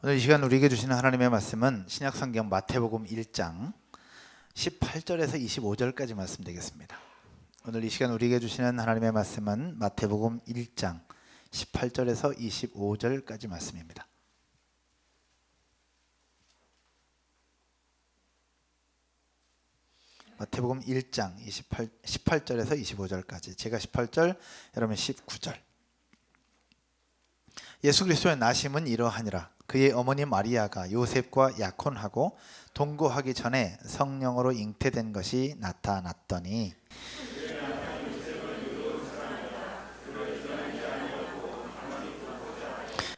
오늘 이 시간 우리에게 주시는 하나님의 말씀은 신약성경 마태복음 1장 18절에서 25절까지 말씀 되겠습니다. 오늘 이 시간 우리에게 주시는 하나님의 말씀은 마태복음 1장 18절에서 25절까지 말씀입니다. 마태복음 1장 18절에서 25절까지, 제가 18절, 여러분 19절. 예수 그리스도의 나심은 이러하니라. 그의 어머니 마리아가 요셉과 약혼하고 동거하기 전에 성령으로 잉태된 것이 나타났더니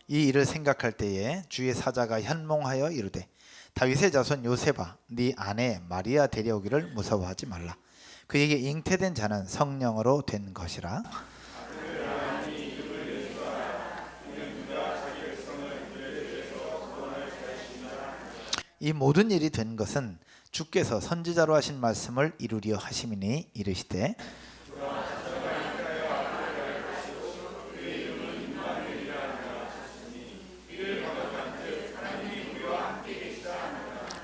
이 일을 생각할 때에 주의 사자가 현몽하여 이르되 다윗의 자손 요셉아, 네 아내 마리아 데려오기를 무서워하지 말라. 그에게 잉태된 자는 성령으로 된 것이라. 이 모든 일이 된 것은 주께서 선지자로 하신 말씀을 이루려 하심이니 이르시되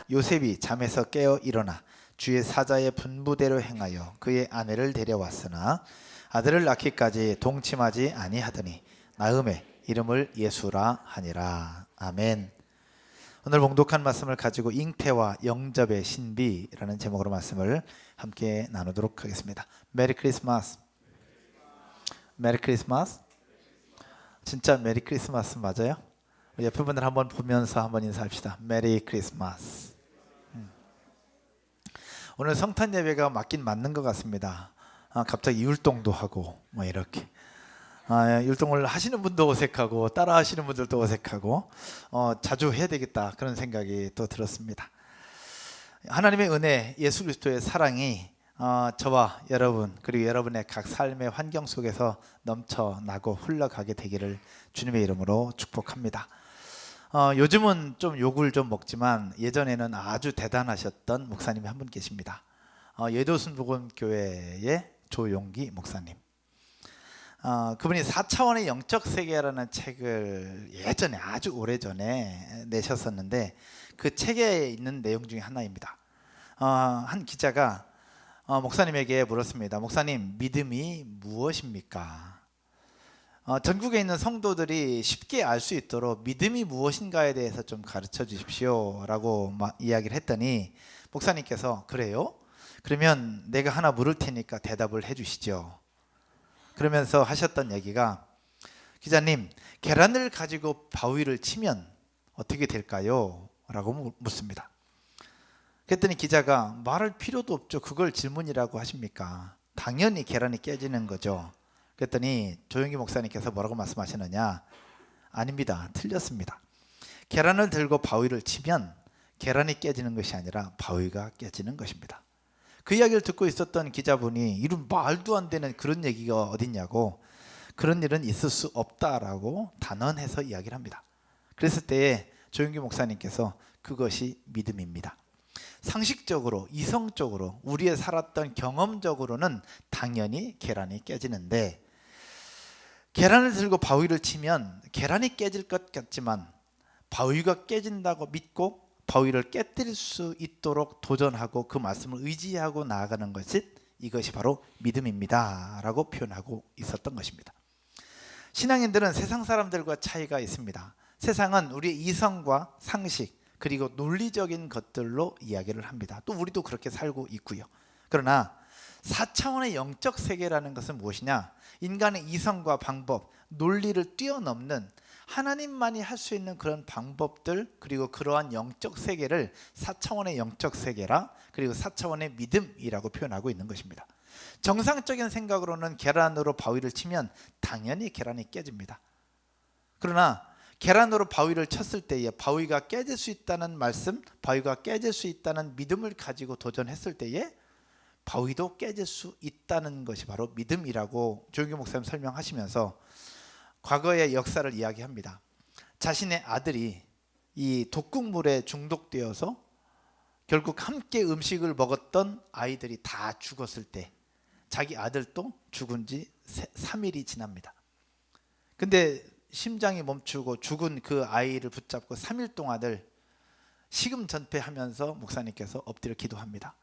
요셉이 잠에서 깨어 일어나 주의 사자의 분부대로 행하여 그의 아내를 데려왔으나 아들을 낳기까지 동침하지 아니하더니 나음에 이름을 예수라 하니라. 아멘. 오늘 봉독한 말씀을 가지고 잉태와 영접의 신비라는 제목으로 말씀을 함께 나누도록 하겠습니다. 메리 크리스마스. 메리 크리스마스. 진짜 메리 크리스마스 맞아요? 옆에 분들 한번 보면서 한번 인사합시다. 메리 크리스마스. 오늘 성탄 예배가 맞긴 맞는 것 같습니다. 갑자기 율동도 하고 뭐 이렇게. 율동을 하시는 분도 어색하고 따라 하시는 분들도 어색하고 자주 해야 되겠다, 그런 생각이 또 들었습니다. 하나님의 은혜, 예수 그리스도의 사랑이 저와 여러분 그리고 여러분의 각 삶의 환경 속에서 넘쳐나고 흘러가게 되기를 주님의 이름으로 축복합니다. 요즘은 좀 욕을 좀 먹지만 예전에는 아주 대단하셨던 목사님이 한 분 계십니다. 예도순복음교회의 조용기 목사님. 그분이 4차원의 영적 세계라는 책을 예전에, 아주 오래전에 내셨었는데 그 책에 있는 내용 중에 하나입니다. 한 기자가 목사님에게 물었습니다. 목사님, 믿음이 무엇입니까? 전국에 있는 성도들이 쉽게 알 수 있도록 믿음이 무엇인가에 대해서 좀 가르쳐 주십시오 라고 이야기를 했더니 목사님께서 그래요? 그러면 내가 하나 물을 테니까 대답을 해 주시죠. 그러면서 하셨던 얘기가, 기자님, 계란을 가지고 바위를 치면 어떻게 될까요? 라고 묻습니다. 그랬더니 기자가 말할 필요도 없죠. 그걸 질문이라고 하십니까? 당연히 계란이 깨지는 거죠. 그랬더니 조용기 목사님께서 뭐라고 말씀하시느냐? 아닙니다. 틀렸습니다. 계란을 들고 바위를 치면 계란이 깨지는 것이 아니라 바위가 깨지는 것입니다. 그 이야기를 듣고 있었던 기자분이 이런 말도 안 되는 그런 얘기가 어딨냐고, 그런 일은 있을 수 없다라고 단언해서 이야기를 합니다. 그랬을 때에 조용기 목사님께서 그것이 믿음입니다. 상식적으로, 이성적으로, 우리의 살았던 경험적으로는 당연히 계란이 깨지는데, 계란을 들고 바위를 치면 계란이 깨질 것 같지만 바위가 깨진다고 믿고 바위를 깨뜨릴 수 있도록 도전하고 그 말씀을 의지하고 나아가는 것이, 이것이 바로 믿음입니다 라고 표현하고 있었던 것입니다. 신앙인들은 세상 사람들과 차이가 있습니다. 세상은 우리의 이성과 상식 그리고 논리적인 것들로 이야기를 합니다. 또 우리도 그렇게 살고 있고요. 그러나 4차원의 영적 세계라는 것은 무엇이냐? 인간의 이성과 방법, 논리를 뛰어넘는 하나님만이 할 수 있는 그런 방법들, 그리고 그러한 영적 세계를 4차원의 영적 세계라, 그리고 4차원의 믿음이라고 표현하고 있는 것입니다. 정상적인 생각으로는 계란으로 바위를 치면 당연히 계란이 깨집니다. 그러나 계란으로 바위를 쳤을 때에 바위가 깨질 수 있다는 말씀, 바위가 깨질 수 있다는 믿음을 가지고 도전했을 때에 바위도 깨질 수 있다는 것이 바로 믿음이라고 조용기 목사님 설명하시면서 과거의 역사를 이야기합니다. 자신의 아들이 이 독극물에 중독되어서 결국 함께 음식을 먹었던 아이들이 다 죽었을 때 자기 아들도 죽은 지 3일이 지납니다. 근데 심장이 멈추고 죽은 그 아이를 붙잡고 3일 동안을 식음 전폐하면서 목사님께서 엎드려 기도합니다.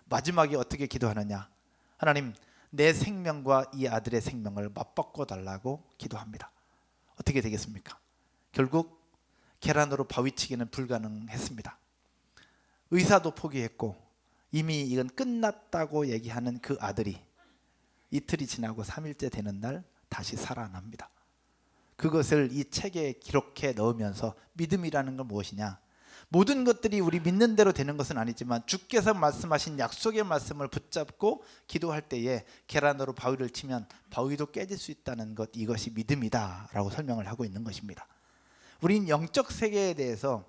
마지막에 어떻게 기도하느냐? 하나님, 내 생명과 이 아들의 생명을 맞바꿔 달라고 기도합니다. 어떻게 되겠습니까? 결국 계란으로 바위치기는 불가능했습니다. 의사도 포기했고 이미 이건 끝났다고 얘기하는 그 아들이 이틀이 지나고 3일째 되는 날 다시 살아납니다. 그것을 이 책에 기록해 넣으면서 믿음이라는 건 무엇이냐? 모든 것들이 우리 믿는 대로 되는 것은 아니지만 주께서 말씀하신 약속의 말씀을 붙잡고 기도할 때에 계란으로 바위를 치면 바위도 깨질 수 있다는 것, 이것이 믿음이다 라고 설명을 하고 있는 것입니다. 우린 영적 세계에 대해서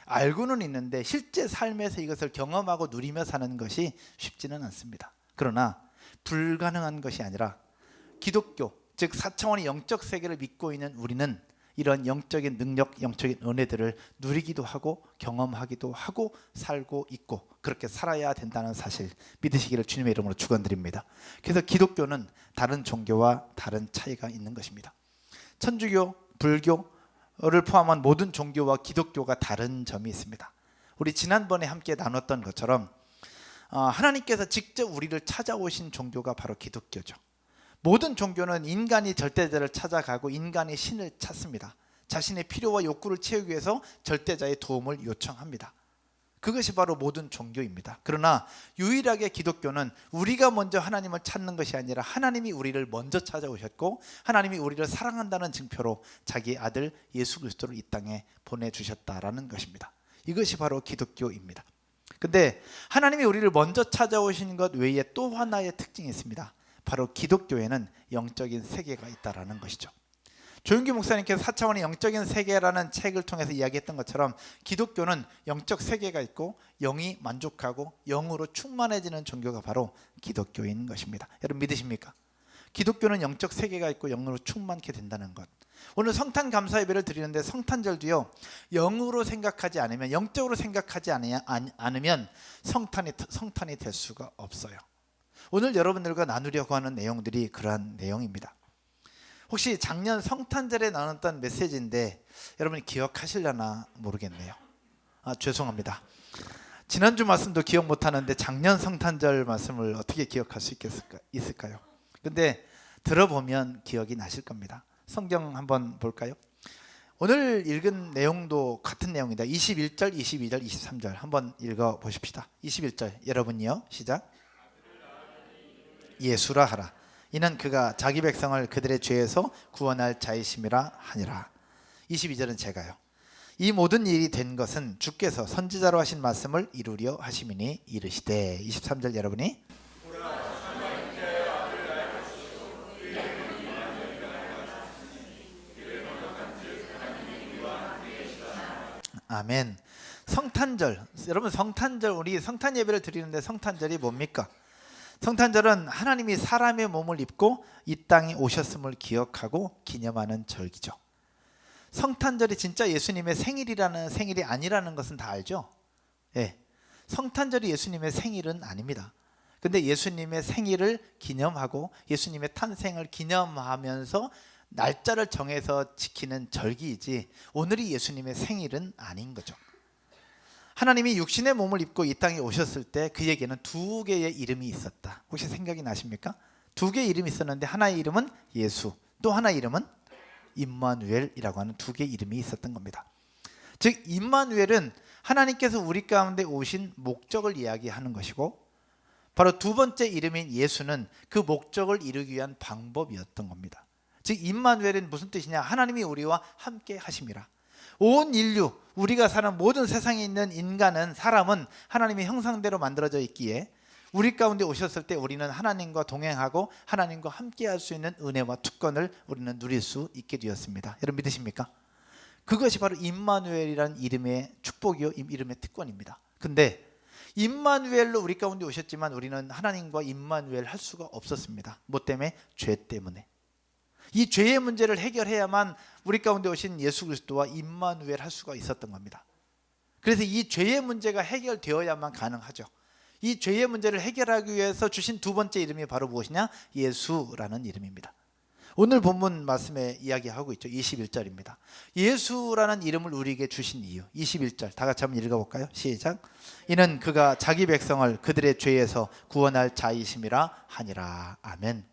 알고는 있는데 실제 삶에서 이것을 경험하고 누리며 사는 것이 쉽지는 않습니다. 그러나 불가능한 것이 아니라 기독교, 즉 4차원의 영적 세계를 믿고 있는 우리는 이런 영적인 능력, 영적인 은혜들을 누리기도 하고 경험하기도 하고 살고 있고 그렇게 살아야 된다는 사실 믿으시기를 주님의 이름으로 축원드립니다. 그래서 기독교는 다른 종교와 다른 차이가 있는 것입니다. 천주교, 불교를 포함한 모든 종교와 기독교가 다른 점이 있습니다. 우리 지난번에 함께 나눴던 것처럼 하나님께서 직접 우리를 찾아오신 종교가 바로 기독교죠. 모든 종교는 인간이 절대자를 찾아가고 인간이 신을 찾습니다. 자신의 필요와 욕구를 채우기 위해서 절대자의 도움을 요청합니다. 그것이 바로 모든 종교입니다. 그러나 유일하게 기독교는 우리가 먼저 하나님을 찾는 것이 아니라 하나님이 우리를 먼저 찾아오셨고 하나님이 우리를 사랑한다는 증표로 자기 아들 예수 그리스도를 이 땅에 보내주셨다라는 것입니다. 이것이 바로 기독교입니다. 근데 하나님이 우리를 먼저 찾아오신 것 외에 또 하나의 특징이 있습니다. 바로 기독교에는 영적인 세계가 있다라는 것이죠. 조윤기 목사님께서 4차원의 영적인 세계라는 책을 통해서 이야기했던 것처럼 기독교는 영적 세계가 있고 영이 만족하고 영으로 충만해지는 종교가 바로 기독교인 것입니다. 여러분 믿으십니까? 기독교는 영적 세계가 있고 영으로 충만케 된다는 것. 오늘 성탄 감사 예배를 드리는데 성탄절도요, 영으로 생각하지 않으면, 영적으로 생각하지 않으면 성탄이 될 수가 없어요. 오늘 여러분들과 나누려고 하는 내용들이 그러한 내용입니다. 혹시 작년 성탄절에 나눴던 메시지인데 여러분이 기억하시려나 모르겠네요. 죄송합니다. 지난주 말씀도 기억 못하는데 작년 성탄절 말씀을 어떻게 기억할 수 있을까요? 근데 들어보면 기억이 나실 겁니다. 성경 한번 볼까요? 오늘 읽은 내용도 같은 내용이다. 21절, 22절, 23절 한번 읽어보십시다. 21절 여러분이요, 시작. 예수라 하라. 이는 그가 자기 백성을 그들의 죄에서 구원할 자이심이라 하니라. 22절은 제가요. 이 모든 일이 된 것은 주께서 선지자로 하신 말씀을 이루려 하심이니 이르시되. 23절 여러분이 아멘. 성탄절, 여러분 성탄절, 우리 성탄 예배를 드리는데 성탄절이 뭡니까? 성탄절은 하나님이 사람의 몸을 입고 이 땅에 오셨음을 기억하고 기념하는 절기죠. 성탄절이 진짜 예수님의 생일이 아니라는 것은 다 알죠? 예. 성탄절이 예수님의 생일은 아닙니다. 근데 예수님의 생일을 기념하고 예수님의 탄생을 기념하면서 날짜를 정해서 지키는 절기이지 오늘이 예수님의 생일은 아닌 거죠. 하나님이 육신의 몸을 입고 이 땅에 오셨을 때 그에게는 두 개의 이름이 있었다. 혹시 생각이 나십니까? 두 개의 이름이 있었는데 하나의 이름은 예수, 또 하나의 이름은 임마누엘이라고 하는 두 개의 이름이 있었던 겁니다. 즉 임마누엘은 하나님께서 우리 가운데 오신 목적을 이야기하는 것이고 바로 두 번째 이름인 예수는 그 목적을 이루기 위한 방법이었던 겁니다. 즉 임마누엘은 무슨 뜻이냐? 하나님이 우리와 함께 하심이라. 온 인류, 우리가 사는 모든 세상에 있는 인간은, 사람은 하나님의 형상대로 만들어져 있기에 우리 가운데 오셨을 때 우리는 하나님과 동행하고 하나님과 함께 할 수 있는 은혜와 특권을 우리는 누릴 수 있게 되었습니다. 여러분 믿으십니까? 그것이 바로 임마누엘이라는 이름의 축복이요, 이름의 특권입니다. 근데 임마누엘로 우리 가운데 오셨지만 우리는 하나님과 임마누엘 할 수가 없었습니다. 뭐 때문에? 죄 때문에. 이 죄의 문제를 해결해야만 우리 가운데 오신 예수 그리스도와 임마누엘 할 수가 있었던 겁니다. 그래서 이 죄의 문제가 해결되어야만 가능하죠. 이 죄의 문제를 해결하기 위해서 주신 두 번째 이름이 바로 무엇이냐? 예수라는 이름입니다. 오늘 본문 말씀에 이야기하고 있죠. 21절입니다. 예수라는 이름을 우리에게 주신 이유. 21절 다 같이 한번 읽어볼까요? 시작. 이는 그가 자기 백성을 그들의 죄에서 구원할 자이심이라 하니라. 아멘.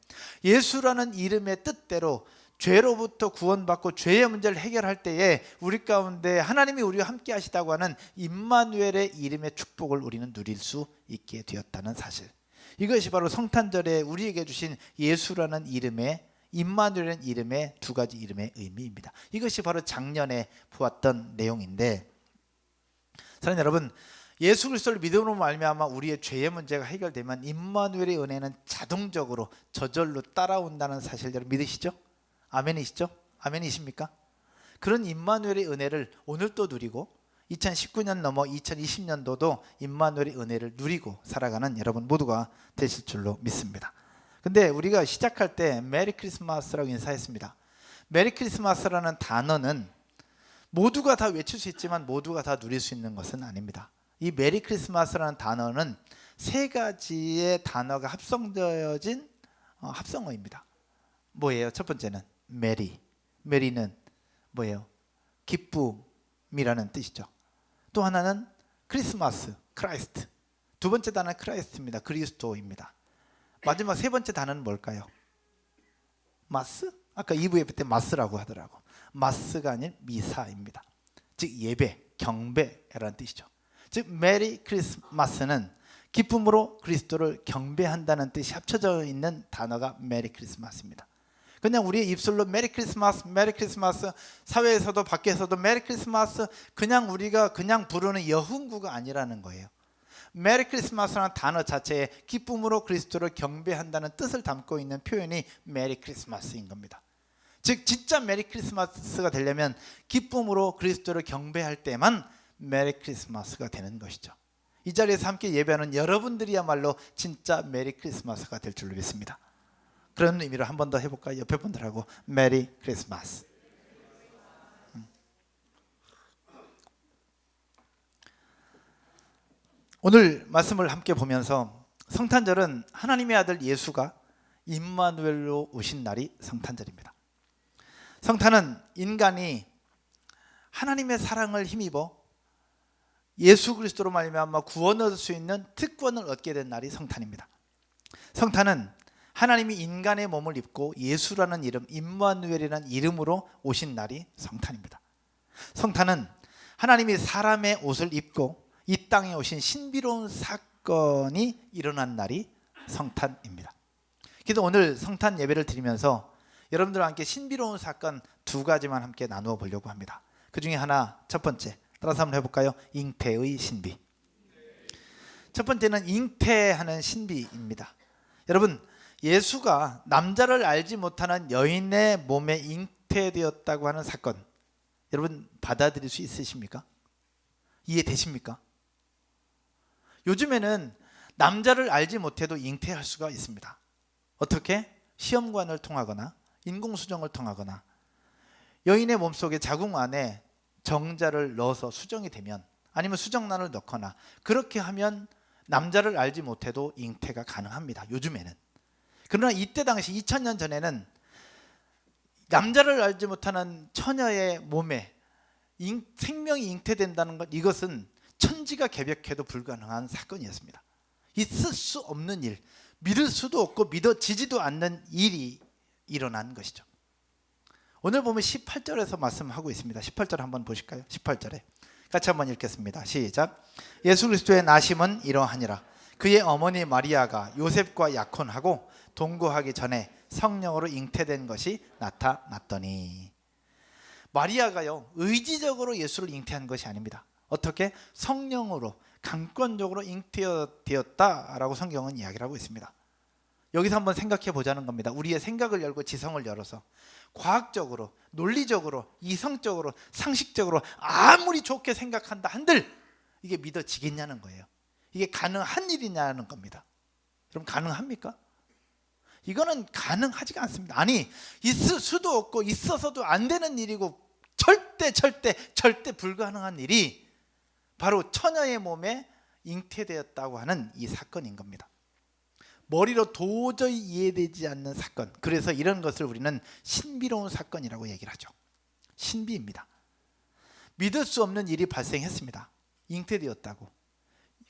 예수라는 이름의 뜻대로 죄로부터 구원받고 죄의 문제를 해결할 때에 우리 가운데 하나님이 우리와 함께 하시다고 하는 임마누엘의 이름의 축복을 우리는 누릴 수 있게 되었다는 사실. 이것이 바로 성탄절에 우리에게 주신 예수라는 이름의, 임마누엘이라는 이름의 두 가지 이름의 의미입니다. 이것이 바로 작년에 보았던 내용인데, 사랑하는 여러분, 예수 그리스도를 믿음으로 말미암아 우리의 죄의 문제가 해결되면 임마누엘의 은혜는 자동적으로 저절로 따라온다는 사실 여러분 믿으시죠? 아멘이시죠? 아멘이십니까? 그런 임마누엘의 은혜를 오늘 또 누리고 2019년 넘어 2020년도도 임마누엘의 은혜를 누리고 살아가는 여러분 모두가 되실 줄로 믿습니다. 근데 우리가 시작할 때 메리 크리스마스라고 인사했습니다. 메리 크리스마스라는 단어는 모두가 다 외칠 수 있지만 모두가 다 누릴 수 있는 것은 아닙니다. 이 메리 크리스마스라는 단어는 세 가지의 단어가 합성되어진 합성어입니다. 뭐예요? 첫 번째는 메리. 메리는 뭐예요? 기쁨이라는 뜻이죠. 또 하나는 크리스마스, 크라이스트. 두 번째 단어는 크라이스트입니다. 그리스도입니다. 마지막 세 번째 단어는 뭘까요? 마스? 아까 2부에 때 마스라고 하더라고. 마스가 아닌 미사입니다. 즉 예배, 경배라는 뜻이죠. 즉 메리 크리스마스는 기쁨으로 그리스도를 경배한다는 뜻이 합쳐져 있는 단어가 메리 크리스마스입니다. 그냥 우리의 입술로 메리 크리스마스, 메리 크리스마스, 사회에서도 밖에서도 메리 크리스마스, 그냥 우리가 그냥 부르는 여흥구가 아니라는 거예요. 메리 크리스마스라는 단어 자체에 기쁨으로 그리스도를 경배한다는 뜻을 담고 있는 표현이 메리 크리스마스인 겁니다. 즉 진짜 메리 크리스마스가 되려면 기쁨으로 그리스도를 경배할 때만 메리 크리스마스가 되는 것이죠. 이 자리에서 함께 예배하는 여러분들이야말로 진짜 메리 크리스마스가 될 줄로 믿습니다. 그런 의미로 한 번 더 해볼까요? 옆에 분들하고 메리 크리스마스. 오늘 말씀을 함께 보면서 성탄절은 하나님의 아들 예수가 임마누엘로 오신 날이 성탄절입니다. 성탄은 인간이 하나님의 사랑을 힘입어 예수 그리스도로 말미암아 구원을 얻을 수 있는 특권을 얻게 된 날이 성탄입니다. 성탄은 하나님이 인간의 몸을 입고 예수라는 이름, 임마누엘이라는 이름으로 오신 날이 성탄입니다. 성탄은 하나님이 사람의 옷을 입고 이 땅에 오신 신비로운 사건이 일어난 날이 성탄입니다. 그래서 오늘 성탄 예배를 드리면서 여러분들과 함께 신비로운 사건 두 가지만 함께 나누어 보려고 합니다. 그 중에 하나, 첫 번째, 따라서 한번 해볼까요? 잉태의 신비. 첫 번째는 잉태하는 신비입니다. 여러분, 예수가 남자를 알지 못하는 여인의 몸에 잉태되었다고 하는 사건, 여러분 받아들일 수 있으십니까? 이해되십니까? 요즘에는 남자를 알지 못해도 잉태할 수가 있습니다. 어떻게? 시험관을 통하거나 인공수정을 통하거나 여인의 몸속에 자궁 안에 정자를 넣어서 수정이 되면, 아니면 수정란을 넣거나 그렇게 하면 남자를 알지 못해도 잉태가 가능합니다. 요즘에는. 그러나 이때 당시 2000년 전에는 남자를 알지 못하는 처녀의 몸에 생명이 잉태된다는 것, 이것은 천지가 개벽해도 불가능한 사건이었습니다. 있을 수 없는 일, 믿을 수도 없고 믿어지지도 않는 일이 일어난 것이죠. 오늘 보면 18절에서 말씀하고 있습니다. 18절 한번 보실까요? 18절에 같이 한번 읽겠습니다. 시작. 예수 그리스도의 나심은 이러하니라. 그의 어머니 마리아가 요셉과 약혼하고 동거하기 전에 성령으로 잉태된 것이 나타났더니. 마리아가요, 의지적으로 예수를 잉태한 것이 아닙니다. 어떻게? 성령으로 강권적으로 잉태되었다라고 성경은 이야기를 하고 있습니다. 여기서 한번 생각해 보자는 겁니다. 우리의 생각을 열고 지성을 열어서 과학적으로, 논리적으로, 이성적으로, 상식적으로 아무리 좋게 생각한다 한들 이게 믿어지겠냐는 거예요. 이게 가능한 일이냐는 겁니다. 그럼 가능합니까? 이거는 가능하지가 않습니다. 아니, 있을 수도 없고 있어서도 안 되는 일이고 절대 불가능한 일이 바로 처녀의 몸에 잉태되었다고 하는 이 사건인 겁니다. 머리로 도저히 이해되지 않는 사건, 그래서 이런 것을 우리는 신비로운 사건이라고 얘기를 하죠. 신비입니다. 믿을 수 없는 일이 발생했습니다. 잉태되었다고.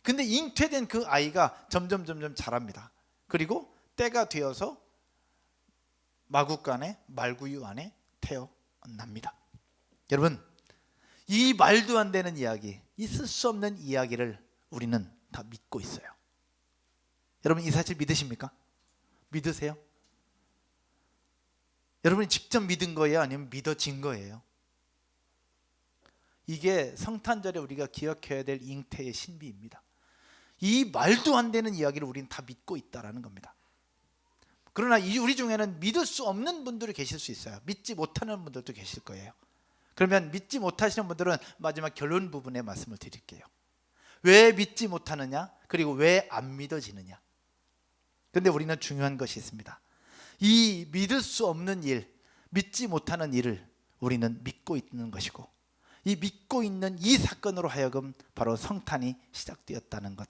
근데 잉태된 그 아이가 점점 자랍니다. 그리고 때가 되어서 마구간에 말구유 안에 태어납니다. 여러분, 이 말도 안 되는 이야기, 있을 수 없는 이야기를 우리는 다 믿고 있어요. 여러분, 이 사실 믿으십니까? 믿으세요? 여러분이 직접 믿은 거예요? 아니면 믿어진 거예요? 이게 성탄절에 우리가 기억해야 될 잉태의 신비입니다. 이 말도 안 되는 이야기를 우리는 다 믿고 있다는 겁니다. 그러나 우리 중에는 믿을 수 없는 분들이 계실 수 있어요. 믿지 못하는 분들도 계실 거예요. 그러면 믿지 못하시는 분들은 마지막 결론 부분에 말씀을 드릴게요. 왜 믿지 못하느냐? 그리고 왜 안 믿어지느냐? 그런데 우리는 중요한 것이 있습니다. 이 믿을 수 없는 일, 믿지 못하는 일을 우리는 믿고 있는 것이고, 이 믿고 있는 이 사건으로 하여금 바로 성탄이 시작되었다는 것,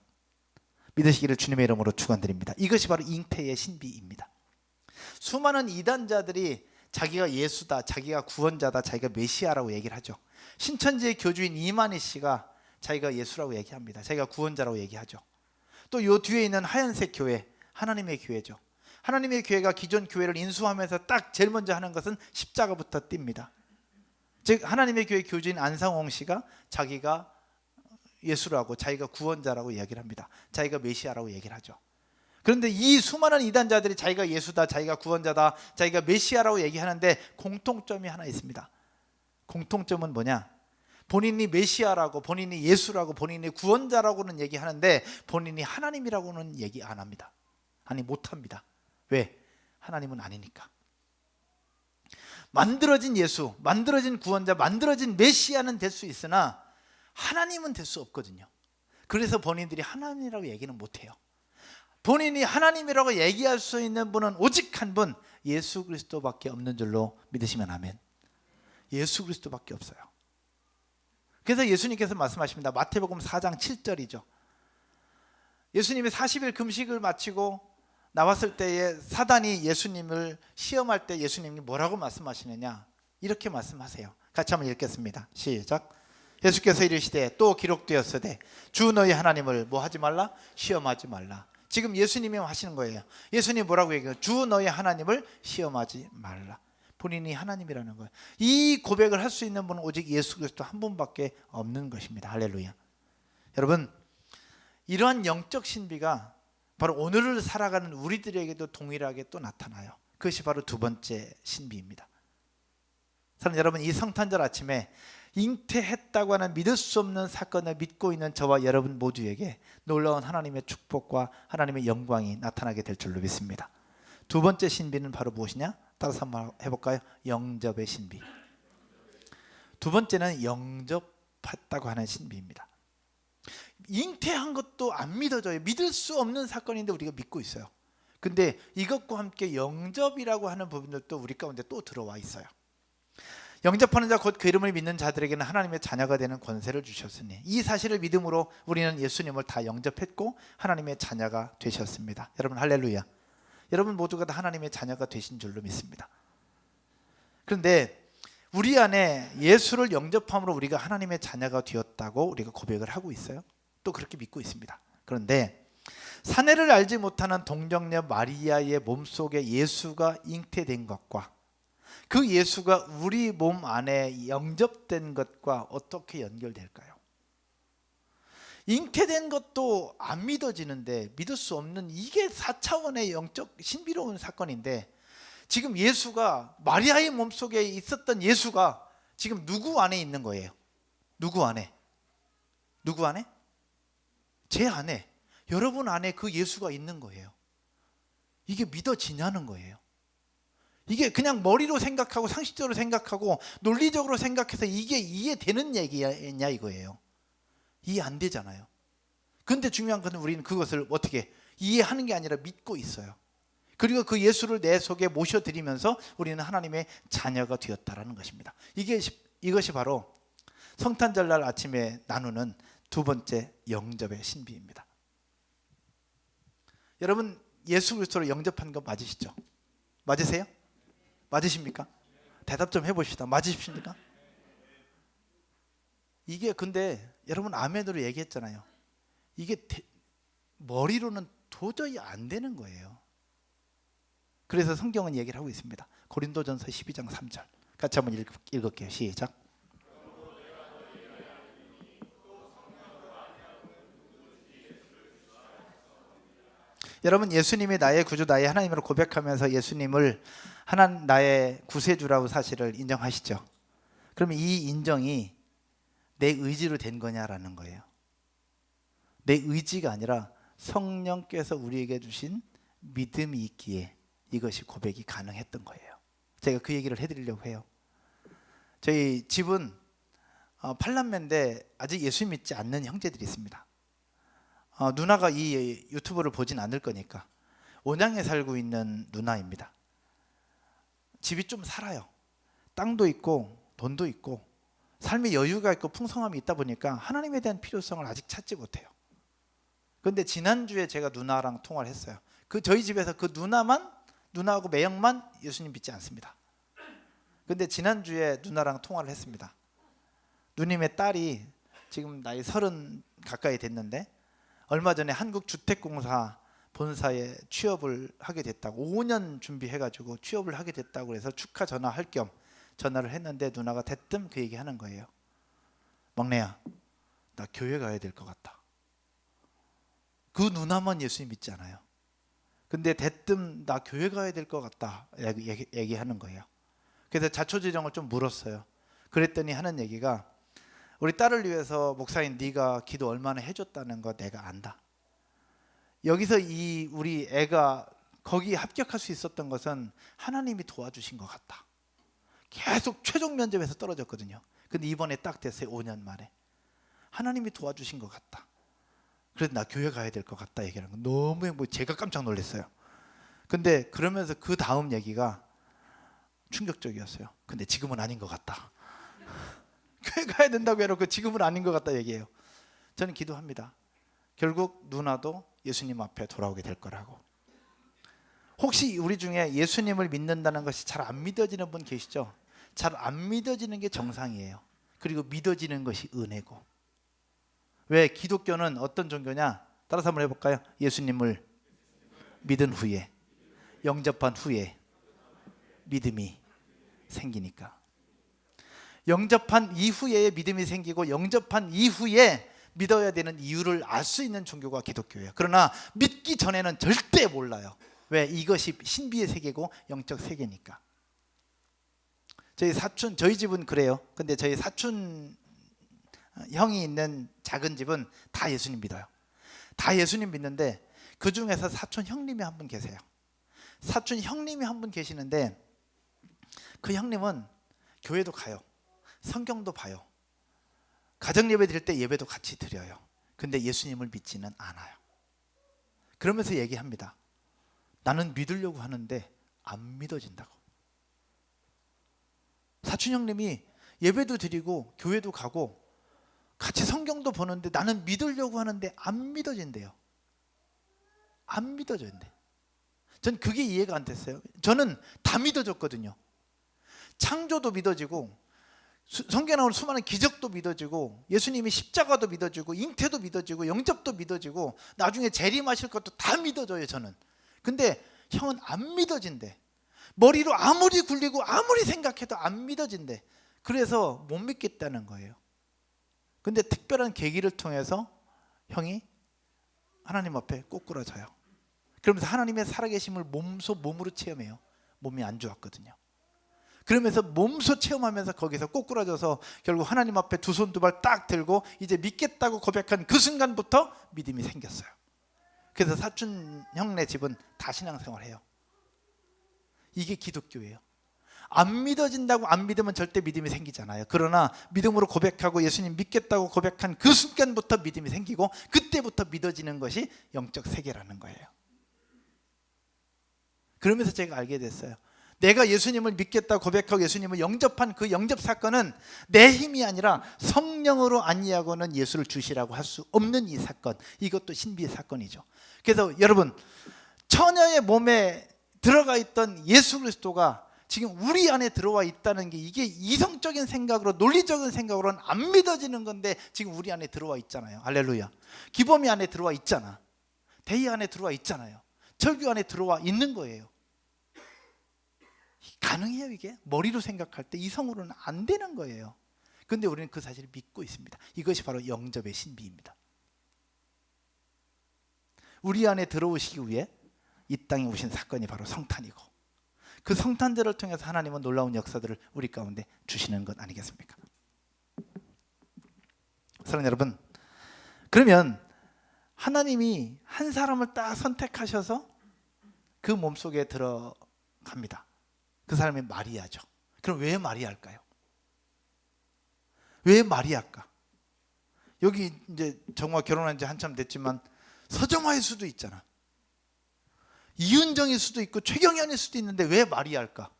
믿으시기를 주님의 이름으로 축원드립니다. 이것이 바로 잉태의 신비입니다. 수많은 이단자들이 자기가 예수다, 자기가 구원자다, 자기가 메시아라고 얘기를 하죠. 신천지의 교주인 이만희 씨가 자기가 예수라고 얘기합니다. 자기가 구원자라고 얘기하죠. 또 요 뒤에 있는 하얀색 교회, 하나님의 교회죠. 하나님의 교회가 기존 교회를 인수하면서 딱 제일 먼저 하는 것은 십자가부터 띱니다. 즉 하나님의 교회 교주인 안상홍 씨가 자기가 예수라고, 자기가 구원자라고 이야기를 합니다. 자기가 메시아라고 얘기를 하죠. 그런데 이 수많은 이단자들이 자기가 예수다, 자기가 구원자다, 자기가 메시아라고 얘기하는데 공통점이 하나 있습니다. 공통점은 뭐냐? 본인이 메시아라고, 본인이 예수라고, 본인이 구원자라고는 얘기하는데 본인이 하나님이라고는 얘기 안 합니다. 아니, 못합니다. 왜? 하나님은 아니니까. 만들어진 예수, 만들어진 구원자, 만들어진 메시아는 될 수 있으나 하나님은 될 수 없거든요. 그래서 본인들이 하나님이라고 얘기는 못해요. 본인이 하나님이라고 얘기할 수 있는 분은 오직 한 분, 예수 그리스도밖에 없는 줄로 믿으시면 아멘. 예수 그리스도밖에 없어요. 그래서 예수님께서 말씀하십니다. 마태복음 4장 7절이죠. 예수님이 40일 금식을 마치고 나왔을 때에 사단이 예수님을 시험할 때 예수님이 뭐라고 말씀하시느냐? 이렇게 말씀하세요. 같이 한번 읽겠습니다. 시작. 예수께서 이르시되 또 기록되었으되 주 너희 하나님을 뭐 하지 말라? 시험하지 말라. 지금 예수님이 하시는 거예요. 예수님이 뭐라고 얘기해요? 주 너희 하나님을 시험하지 말라. 본인이 하나님이라는 거예요. 이 고백을 할 수 있는 분은 오직 예수 그리스도 한 분밖에 없는 것입니다. 할렐루야. 여러분, 이러한 영적 신비가 바로 오늘을 살아가는 우리들에게도 동일하게 또 나타나요. 그것이 바로 두 번째 신비입니다. 사랑하는 여러분, 이 성탄절 아침에 잉태했다고 하는 믿을 수 없는 사건을 믿고 있는 저와 여러분 모두에게 놀라운 하나님의 축복과 하나님의 영광이 나타나게 될 줄로 믿습니다. 두 번째 신비는 바로 무엇이냐? 따라서 한번 해볼까요? 영접의 신비. 두 번째는 영접했다고 하는 신비입니다. 잉태한 것도 안 믿어져요. 믿을 수 없는 사건인데 우리가 믿고 있어요. 근데 이것과 함께 영접이라고 하는 부분들도 우리 가운데 또 들어와 있어요. 영접하는 자 곧 그 이름을 믿는 자들에게는 하나님의 자녀가 되는 권세를 주셨으니, 이 사실을 믿음으로 우리는 예수님을 다 영접했고 하나님의 자녀가 되셨습니다. 여러분 할렐루야. 여러분 모두가 다 하나님의 자녀가 되신 줄로 믿습니다. 그런데 우리 안에 예수를 영접함으로 우리가 하나님의 자녀가 되었다고 우리가 고백을 하고 있어요. 또 그렇게 믿고 있습니다. 그런데 사내를 알지 못하는 동정녀 마리아의 몸속에 예수가 잉태된 것과 그 예수가 우리 몸 안에 영접된 것과 어떻게 연결될까요? 잉태된 것도 안 믿어지는데, 믿을 수 없는, 이게 4차원의 영적 신비로운 사건인데, 지금 예수가, 마리아의 몸속에 있었던 예수가 지금 누구 안에 있는 거예요? 누구 안에? 누구 안에? 제 안에, 여러분 안에 그 예수가 있는 거예요. 이게 믿어지냐는 거예요. 이게 그냥 머리로 생각하고 상식적으로 생각하고 논리적으로 생각해서 이게 이해되는 얘기냐 이거예요. 이해 안 되잖아요. 그런데 중요한 것은 우리는 그것을 어떻게 이해하는 게 아니라 믿고 있어요. 그리고 그 예수를 내 속에 모셔드리면서 우리는 하나님의 자녀가 되었다라는 것입니다. 이것이 바로 성탄절날 아침에 나누는 두 번째 영접의 신비입니다. 여러분, 예수 그리스도를 영접한 거 맞으시죠? 맞으세요? 맞으십니까? 대답 좀 해봅시다. 맞으십니까? 이게 근데 여러분 아멘으로 얘기했잖아요. 이게 머리로는 도저히 안 되는 거예요. 그래서 성경은 얘기를 하고 있습니다. 고린도전서 12장 3절 같이 한번 읽을게요. 시작. 여러분 예수님이 나의 구주 나의 하나님으로 고백하면서 예수님을 나의 구세주라고 사실을 인정하시죠. 그러면 이 인정이 내 의지로 된 거냐라는 거예요. 내 의지가 아니라 성령께서 우리에게 주신 믿음이 있기에 이것이 고백이 가능했던 거예요. 제가 그 얘기를 해드리려고 해요. 저희 집은 팔남매인데 아직 예수 믿지 않는 형제들이 있습니다. 누나가 이 유튜브를 보진 않을 거니까 온양에 살고 있는 누나입니다. 집이 좀 살아요. 땅도 있고 돈도 있고 삶의 여유가 있고 풍성함이 있다 보니까 하나님에 대한 필요성을 아직 찾지 못해요. 그런데 지난주에 제가 누나랑 통화를 했어요. 저희 집에서 그 누나하고 매형만 예수님 믿지 않습니다. 근데 지난주에 누나랑 통화를 했습니다. 누님의 딸이 지금 나이 30 가까이 됐는데 얼마 전에 한국주택공사 본사에 취업을 하게 됐다고 5년 준비해가지고 취업을 하게 됐다고 해서 축하 전화할 겸 전화를 했는데 누나가 대뜸 그 얘기하는 거예요. 막내야, 나 교회 가야 될 것 같다. 그 누나만 예수님 믿지 않아요. 근데 대뜸 나 교회 가야 될 것 같다 얘기하는 거예요. 그래서 자초지종을 좀 물었어요. 그랬더니 하는 얘기가 우리 딸을 위해서 목사님 네가 기도 얼마나 해줬다는 거 내가 안다. 여기서 우리 애가 거기 합격할 수 있었던 것은 하나님이 도와주신 것 같다. 계속 최종 면접에서 떨어졌거든요. 근데 이번에 딱 됐어요. 5년 만에. 하나님이 도와주신 것 같다. 그래서 나 교회 가야 될 것 같다 얘기하는 거 너무 제가 깜짝 놀랐어요. 근데 그러면서 그 다음 얘기가 충격적이었어요. 근데 지금은 아닌 것 같다. 교회 가야 된다고 해놓고 지금은 아닌 것 같다 얘기해요. 저는 기도합니다. 결국 누나도 예수님 앞에 돌아오게 될 거라고. 혹시 우리 중에 예수님을 믿는다는 것이 잘 안 믿어지는 분 계시죠? 잘 안 믿어지는 게 정상이에요. 그리고 믿어지는 것이 은혜고. 왜 기독교는 어떤 종교냐? 따라서 한번 해볼까요? 예수님을 믿은 후에 영접한 후에 믿음이 생기니까. 영접한 이후에 믿음이 생기고 영접한 이후에 믿어야 되는 이유를 알 수 있는 종교가 기독교예요. 그러나 믿기 전에는 절대 몰라요. 왜? 이것이 신비의 세계고 영적 세계니까. 저희 집은 그래요. 근데 저희 사촌 형이 있는 작은 집은 다 예수님 믿어요. 다 예수님 믿는데 그 중에서 사촌 형님이 한 분 계세요. 사촌 형님이 한 분 계시는데 그 형님은 교회도 가요. 성경도 봐요. 가정 예배 드릴 때 예배도 같이 드려요. 근데 예수님을 믿지는 않아요. 그러면서 얘기합니다. 나는 믿으려고 하는데 안 믿어진다고. 사촌 형님이 예배도 드리고 교회도 가고 같이 성경도 보는데 나는 믿으려고 하는데 안 믿어진대요. 안 믿어진대. 전 그게 이해가 안 됐어요. 저는 다 믿어졌거든요. 창조도 믿어지고 성경에 나오는 수많은 기적도 믿어지고 예수님이 십자가도 믿어지고 잉태도 믿어지고 영접도 믿어지고 나중에 재림하실 것도 다 믿어져요. 저는. 근데 형은 안 믿어진대. 머리로 아무리 굴리고 아무리 생각해도 안 믿어진대. 그래서 못 믿겠다는 거예요. 근데 특별한 계기를 통해서 형이 하나님 앞에 꼬꾸라져요. 그러면서 하나님의 살아계심을 몸으로 체험해요. 몸이 안 좋았거든요. 그러면서 몸소 체험하면서 거기서 꼬꾸라져서 결국 하나님 앞에 두 손 두 발 딱 들고 이제 믿겠다고 고백한 그 순간부터 믿음이 생겼어요. 그래서 사촌 형네 집은 다 신앙생활해요. 이게 기독교예요. 안 믿어진다고 안 믿으면 절대 믿음이 생기잖아요. 그러나 믿음으로 고백하고 예수님 믿겠다고 고백한 그 순간부터 믿음이 생기고 그때부터 믿어지는 것이 영적 세계라는 거예요. 그러면서 제가 알게 됐어요. 내가 예수님을 믿겠다고 고백하고 예수님을 영접한 그 영접 사건은 내 힘이 아니라 성령으로 아니하고는 예수를 주시라고 할 수 없는 이 사건, 이것도 신비의 사건이죠. 그래서 여러분 처녀의 몸에 들어가 있던 예수 그리스도가 지금 우리 안에 들어와 있다는 게 이게 이성적인 생각으로 논리적인 생각으로는 안 믿어지는 건데 지금 우리 안에 들어와 있잖아요. 할렐루야. 기범이 안에 들어와 있잖아. 대희 안에 들어와 있잖아요. 절규 안에 들어와 있는 거예요. 가능해요 이게? 머리로 생각할 때 이성으로는 안 되는 거예요. 그런데 우리는 그 사실을 믿고 있습니다. 이것이 바로 영접의 신비입니다. 우리 안에 들어오시기 위해 이 땅에 오신 사건이 바로 성탄이고, 그 성탄절을 통해서 하나님은 놀라운 역사들을 우리 가운데 주시는 것 아니겠습니까? 사랑하는 여러분, 그러면 하나님이 한 사람을 딱 선택하셔서 그 몸속에 들어갑니다. 그 사람이 마리아죠. 그럼 왜 마리아일까요? 왜 마리아일까? 여기 이제 정말 결혼한 지 한참 됐지만 서정화일 수도 있잖아. 이은정일 수도 있고 최경연일 수도 있는데 왜 마리아일까?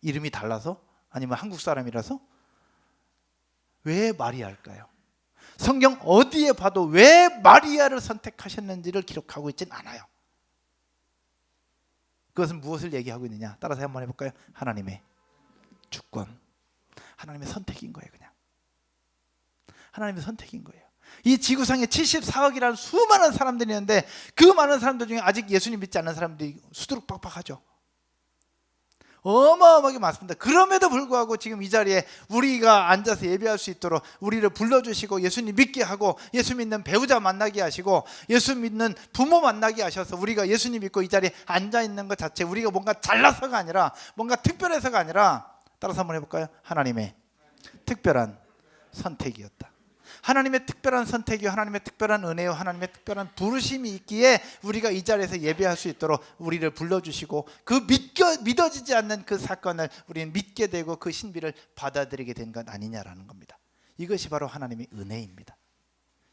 이름이 달라서? 아니면 한국 사람이라서? 왜 마리아일까요? 성경 어디에 봐도 왜 마리아를 선택하셨는지를 기록하고 있진 않아요. 그것은 무엇을 얘기하고 있느냐? 따라서 한번 해볼까요? 하나님의 주권, 하나님의 선택인 거예요. 그냥 하나님의 선택인 거예요. 이 지구상에 74억이라는 수많은 사람들이 있는데 그 많은 사람들 중에 아직 예수님 믿지 않는 사람들이 수두룩 빡빡하죠. 어마어마하게 많습니다. 그럼에도 불구하고 지금 이 자리에 우리가 앉아서 예배할 수 있도록 우리를 불러주시고 예수님 믿게 하고 예수 믿는 배우자 만나게 하시고 예수 믿는 부모 만나게 하셔서 우리가 예수님 믿고 이 자리에 앉아있는 것 자체, 우리가 뭔가 잘나서가 아니라 뭔가 특별해서가 아니라, 따라서 한번 해볼까요? 하나님의 특별한 선택이었다. 하나님의 특별한 선택이요, 하나님의 특별한 은혜요, 하나님의 특별한 부르심이 있기에 우리가 이 자리에서 예배할 수 있도록 우리를 불러주시고 그 믿어지지 않는 그 사건을 우리는 믿게 되고 그 신비를 받아들이게 된 것 아니냐라는 겁니다. 이것이 바로 하나님의 은혜입니다.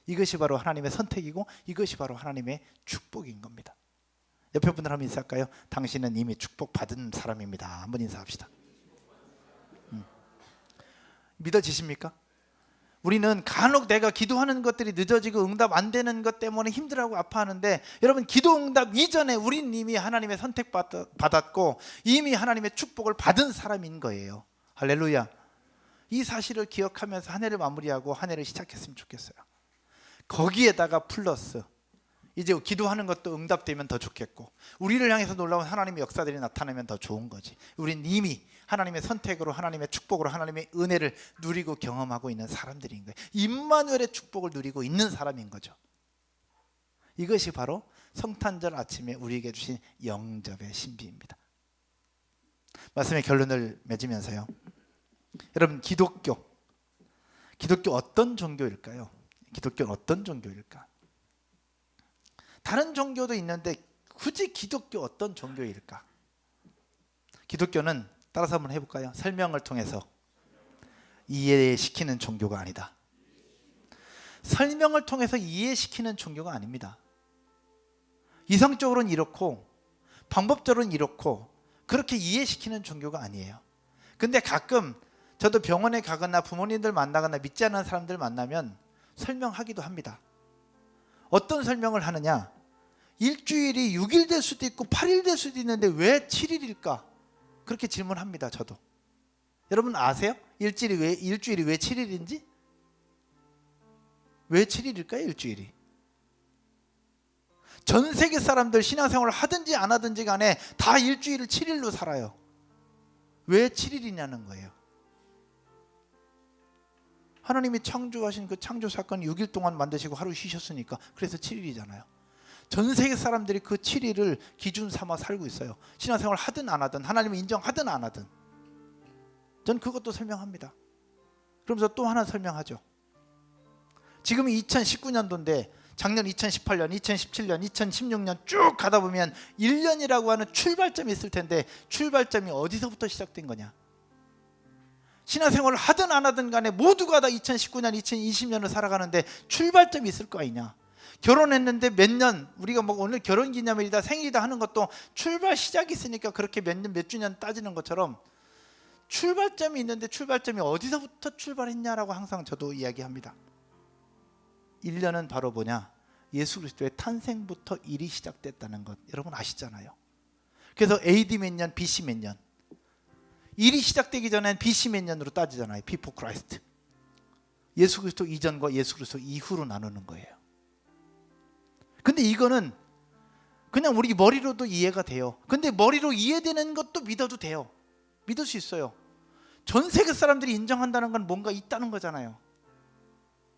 이것이 바로 하나님의 선택이고 이것이 바로 하나님의 축복인 겁니다. 옆에 분들 한번 인사할까요? 당신은 이미 축복받은 사람입니다. 한번 인사합시다. 믿어지십니까? 우리는 간혹 내가 기도하는 것들이 늦어지고 응답 안 되는 것 때문에 힘들어하고 아파하는데, 여러분 기도 응답 이전에 우리는 이미 하나님의 선택받았고 이미 하나님의 축복을 받은 사람인 거예요. 할렐루야. 이 사실을 기억하면서 한 해를 마무리하고 한 해를 시작했으면 좋겠어요. 거기에다가 플러스 이제 기도하는 것도 응답되면 더 좋겠고 우리를 향해서 놀라운 하나님의 역사들이 나타나면 더 좋은 거지. 우린 이미 하나님의 선택으로, 하나님의 축복으로, 하나님의 은혜를 누리고 경험하고 있는 사람들인 거예요. 임마누엘의 축복을 누리고 있는 사람인 거죠. 이것이 바로 성탄절 아침에 우리에게 주신 영접의 신비입니다. 말씀의 결론을 맺으면서요, 여러분 기독교 어떤 종교일까요? 기독교는 어떤 종교일까? 다른 종교도 있는데 굳이 기독교 어떤 종교일까? 기독교는 따라서 한번 해볼까요? 설명을 통해서 이해시키는 종교가 아니다. 설명을 통해서 이해시키는 종교가 아닙니다. 이성적으로는 이렇고 방법적으로는 이렇고 그렇게 이해시키는 종교가 아니에요. 근데 가끔 저도 병원에 가거나 부모님들 만나거나 믿지 않는 사람들 만나면 설명하기도 합니다. 어떤 설명을 하느냐? 일주일이 6일 될 수도 있고 8일 될 수도 있는데 왜 7일일까? 그렇게 질문합니다. 저도. 여러분 아세요? 일주일이 왜 7일인지? 왜 7일일까요? 일주일이. 전 세계 사람들 신앙생활을 하든지 안 하든지 간에 다 일주일을 7일로 살아요. 왜 7일이냐는 거예요. 하나님이 창조하신 그 창조 사건 6일 동안 만드시고 하루 쉬셨으니까 그래서 7일이잖아요. 전 세계 사람들이 그 7일을 기준 삼아 살고 있어요. 신앙생활 하든 안 하든, 하나님을 인정하든 안 하든. 전 그것도 설명합니다. 그러면서 또 하나 설명하죠. 지금이 2019년도인데 작년 2018년, 2017년, 2016년 쭉 가다 보면 1년이라고 하는 출발점이 있을 텐데 출발점이 어디서부터 시작된 거냐? 신앙생활을 하든 안 하든 간에 모두가 다 2019년, 2020년을 살아가는데 출발점이 있을 거 아니냐? 결혼했는데 몇 년, 우리가 뭐 오늘 결혼기념일이다 생일이다 하는 것도 출발 시작이 있으니까 그렇게 몇 년, 몇 주년 따지는 것처럼 출발점이 있는데 출발점이 어디서부터 출발했냐라고 항상 저도 이야기합니다. 1년은 바로 뭐냐? 예수 그리스도의 탄생부터 일이 시작됐다는 것 여러분 아시잖아요. 그래서 AD 몇 년, BC 몇 년, 일이 시작되기 전엔 BC 몇 년으로 따지잖아요. Before Christ. 예수 그리스도 이전과 예수 그리스도 이후로 나누는 거예요. 근데 이거는 그냥 우리 머리로도 이해가 돼요. 근데 머리로 이해되는 것도 믿어도 돼요. 믿을 수 있어요. 전 세계 사람들이 인정한다는 건 뭔가 있다는 거잖아요.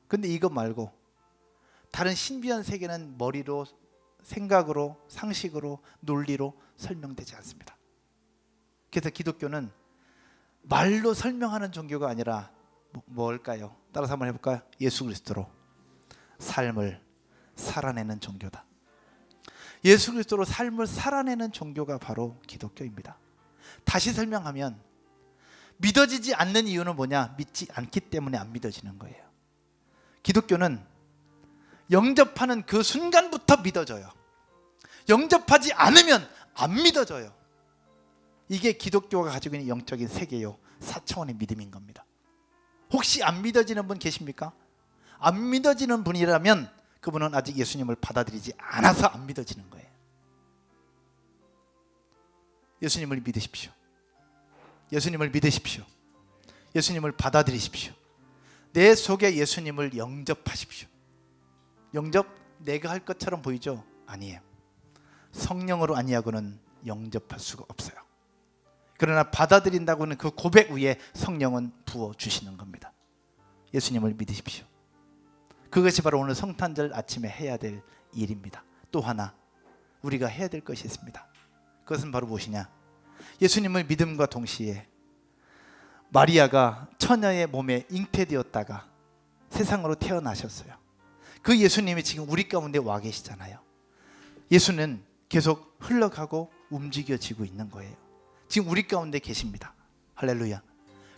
근데 이거 말고 다른 신비한 세계는 머리로, 생각으로, 상식으로, 논리로 설명되지 않습니다. 그래서 기독교는 말로 설명하는 종교가 아니라 뭘까요? 따라서 한번 해볼까요? 예수 그리스도로 삶을 살아내는 종교다. 예수 그리스도로 삶을 살아내는 종교가 바로 기독교입니다. 다시 설명하면 믿어지지 않는 이유는 뭐냐? 믿지 않기 때문에 안 믿어지는 거예요. 기독교는 영접하는 그 순간부터 믿어져요. 영접하지 않으면 안 믿어져요. 이게 기독교가 가지고 있는 영적인 세계요, 4차원의 믿음인 겁니다. 혹시 안 믿어지는 분 계십니까? 안 믿어지는 분이라면 그분은 아직 예수님을 받아들이지 않아서 안 믿어지는 거예요. 예수님을 믿으십시오. 예수님을 믿으십시오. 예수님을 받아들이십시오. 내 속에 예수님을 영접하십시오. 영접 내가 할 것처럼 보이죠? 아니에요. 성령으로 아니하고는 영접할 수가 없어요. 그러나 받아들인다고는 그 고백 위에 성령은 부어주시는 겁니다. 예수님을 믿으십시오. 그것이 바로 오늘 성탄절 아침에 해야 될 일입니다. 또 하나 우리가 해야 될 것이 있습니다. 그것은 바로 무엇이냐? 예수님을 믿음과 동시에 마리아가 처녀의 몸에 잉태되었다가 세상으로 태어나셨어요. 그 예수님이 지금 우리 가운데 와 계시잖아요. 예수는 계속 흘러가고 움직여지고 있는 거예요. 지금 우리 가운데 계십니다. 할렐루야.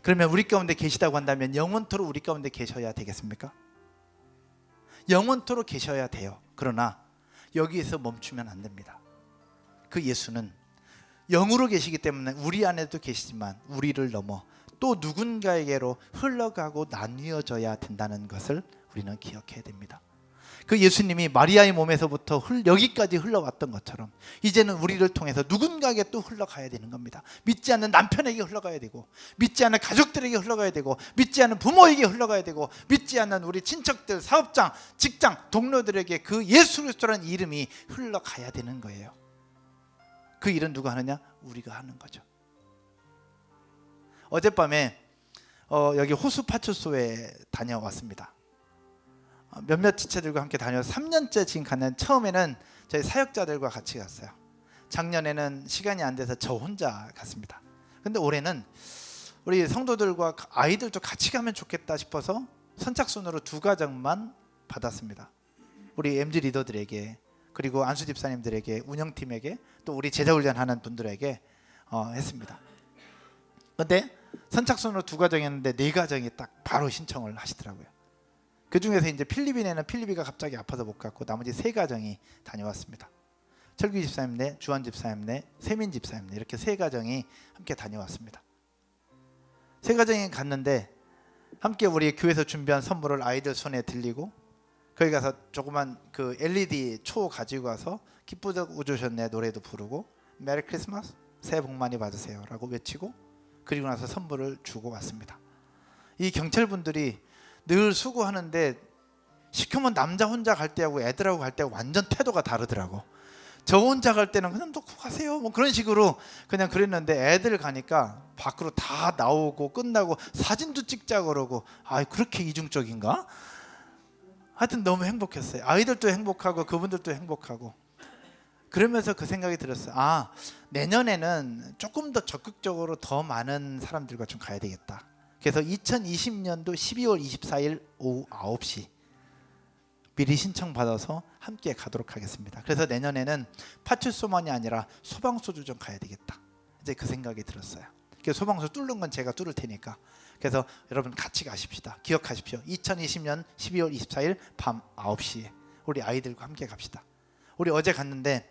그러면 우리 가운데 계시다고 한다면 영원토록 우리 가운데 계셔야 되겠습니까? 영원토록 계셔야 돼요. 그러나 여기에서 멈추면 안 됩니다. 그 예수는 영으로 계시기 때문에 우리 안에도 계시지만 우리를 넘어 또 누군가에게로 흘러가고 나뉘어져야 된다는 것을 우리는 기억해야 됩니다. 그 예수님이 마리아의 몸에서부터 여기까지 흘러왔던 것처럼 이제는 우리를 통해서 누군가에게 또 흘러가야 되는 겁니다. 믿지 않는 남편에게 흘러가야 되고, 믿지 않는 가족들에게 흘러가야 되고, 믿지 않는 부모에게 흘러가야 되고, 믿지 않는 우리 친척들, 사업장, 직장, 동료들에게 그 예수 그리스도라는 이름이 흘러가야 되는 거예요. 그 일은 누가 하느냐? 우리가 하는 거죠. 어젯밤에 여기 호수 파출소에 다녀왔습니다. 몇몇 지체들과 함께 다녀서 3년째 지금 가는, 처음에는 저희 사역자들과 같이 갔어요. 작년에는 시간이 안 돼서 저 혼자 갔습니다. 근데 올해는 우리 성도들과 아이들도 같이 가면 좋겠다 싶어서 선착순으로 2가정만 받았습니다. 우리 MG 리더들에게, 그리고 안수 집사님들에게, 운영팀에게, 또 우리 제자훈련하는 분들에게 했습니다. 근데 선착순으로 2가정이었는데 4가정이 딱 바로 신청을 하시더라고요. 그 중에서 이제 필리핀에는 필리비가 갑자기 아파서 못 갔고 나머지 3가정이 다녀왔습니다. 철규 집사님네, 주한 집사님네, 세민 집사님네, 이렇게 3가정이 함께 다녀왔습니다. 3가정이 갔는데 함께 우리 교회에서 준비한 선물을 아이들 손에 들리고, 거기 가서 조그만 그 LED 초 가지고 와서 기쁘게 우주셨네 노래도 부르고, 메리 크리스마스, 새해 복 많이 받으세요 라고 외치고, 그리고 나서 선물을 주고 왔습니다. 이 경찰분들이 늘 수고하는데 시커먼 남자 혼자 갈 때하고 애들하고 갈 때하고 완전 태도가 다르더라고. 저 혼자 갈 때는 그냥 놓고 가세요 뭐 그런 식으로 그냥 그랬는데, 애들 가니까 밖으로 다 나오고 끝나고 사진도 찍자 그러고, 아 그렇게 이중적인가? 하여튼 너무 행복했어요. 아이들도 행복하고 그분들도 행복하고. 그러면서 그 생각이 들었어요. 아, 내년에는 조금 더 적극적으로 더 많은 사람들과 좀 가야 되겠다. 그래서 2020년도 12월 24일 오후 9시 미리 신청받아서 함께 가도록 하겠습니다. 그래서 내년에는 파출소만이 아니라 소방서도 좀 가야 되겠다. 이제 그 생각이 들었어요. 그래서 소방서 뚫는 건 제가 뚫을 테니까. 그래서 여러분 같이 가십시다. 기억하십시오. 2020년 12월 24일 밤 9시에 우리 아이들과 함께 갑시다. 우리 어제 갔는데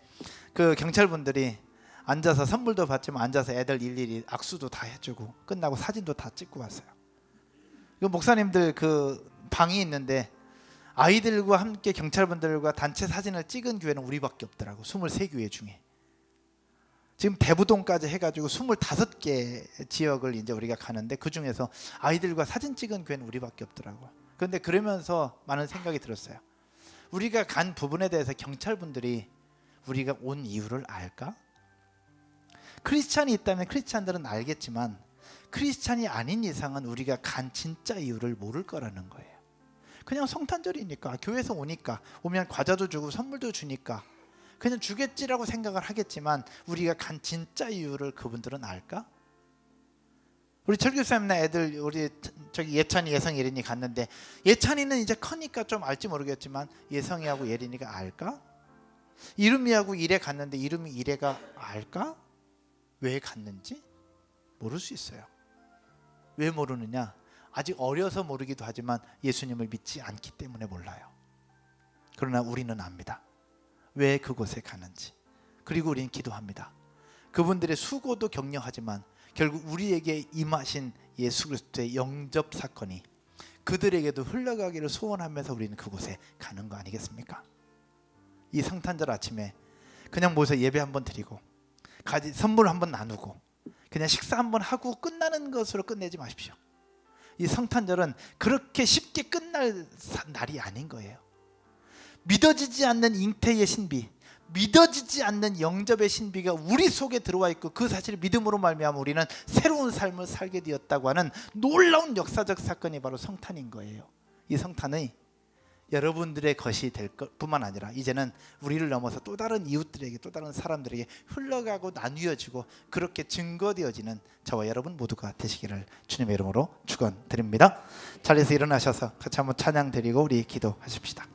그 경찰분들이 앉아서 선물도 받지만 앉아서 애들 일일이 악수도 다 해주고 끝나고 사진도 다 찍고 왔어요. 그 목사님들 그 방이 있는데 아이들과 함께 경찰분들과 단체 사진을 찍은 교회는 우리밖에 없더라고. 23교회 중에. 지금 대부동까지 해가지고 25개 지역을 이제 우리가 가는데 그 중에서 아이들과 사진 찍은 교회는 우리밖에 없더라고. 그런데 그러면서 많은 생각이 들었어요. 우리가 간 부분에 대해서 경찰분들이 우리가 온 이유를 알까? 크리스찬이 있다면 크리스찬들은 알겠지만 크리스찬이 아닌 이상은 우리가 간 진짜 이유를 모를 거라는 거예요. 그냥 성탄절이니까 교회에서 오니까 오면 과자도 주고 선물도 주니까 그냥 주겠지라고 생각을 하겠지만 우리가 간 진짜 이유를 그분들은 알까? 우리 철교사님나 애들 우리 저기 예찬이 예성 예린이 갔는데 예찬이는 이제 커니까 좀 알지 모르겠지만 예성이하고 예린이가 알까? 이름이하고 이래 갔는데 이름이 이래가 알까? 왜 갔는지 모를 수 있어요. 왜 모르느냐? 아직 어려서 모르기도 하지만 예수님을 믿지 않기 때문에 몰라요. 그러나 우리는 압니다. 왜 그곳에 가는지. 그리고 우리는 기도합니다. 그분들의 수고도 격려하지만 결국 우리에게 임하신 예수 그리스도의 영접 사건이 그들에게도 흘러가기를 소원하면서 우리는 그곳에 가는 거 아니겠습니까? 이 성탄절 아침에 그냥 모여서 예배 한번 드리고 선물 한번 나누고 그냥 식사 한번 하고 끝나는 것으로 끝내지 마십시오. 이 성탄절은 그렇게 쉽게 끝날 날이 아닌 거예요. 믿어지지 않는 잉태의 신비, 믿어지지 않는 영접의 신비가 우리 속에 들어와 있고 그 사실을 믿음으로 말미암아 우리는 새로운 삶을 살게 되었다고 하는 놀라운 역사적 사건이 바로 성탄인 거예요. 이 성탄이 여러분들의 것이 될 뿐만 아니라 이제는 우리를 넘어서 또 다른 이웃들에게 또 다른 사람들에게 흘러가고 나뉘어지고 그렇게 증거되어지는 저와 여러분 모두가 되시기를 주님의 이름으로 축원드립니다. 자리에서 일어나셔서 같이 한번 찬양 드리고 우리 기도하십시다.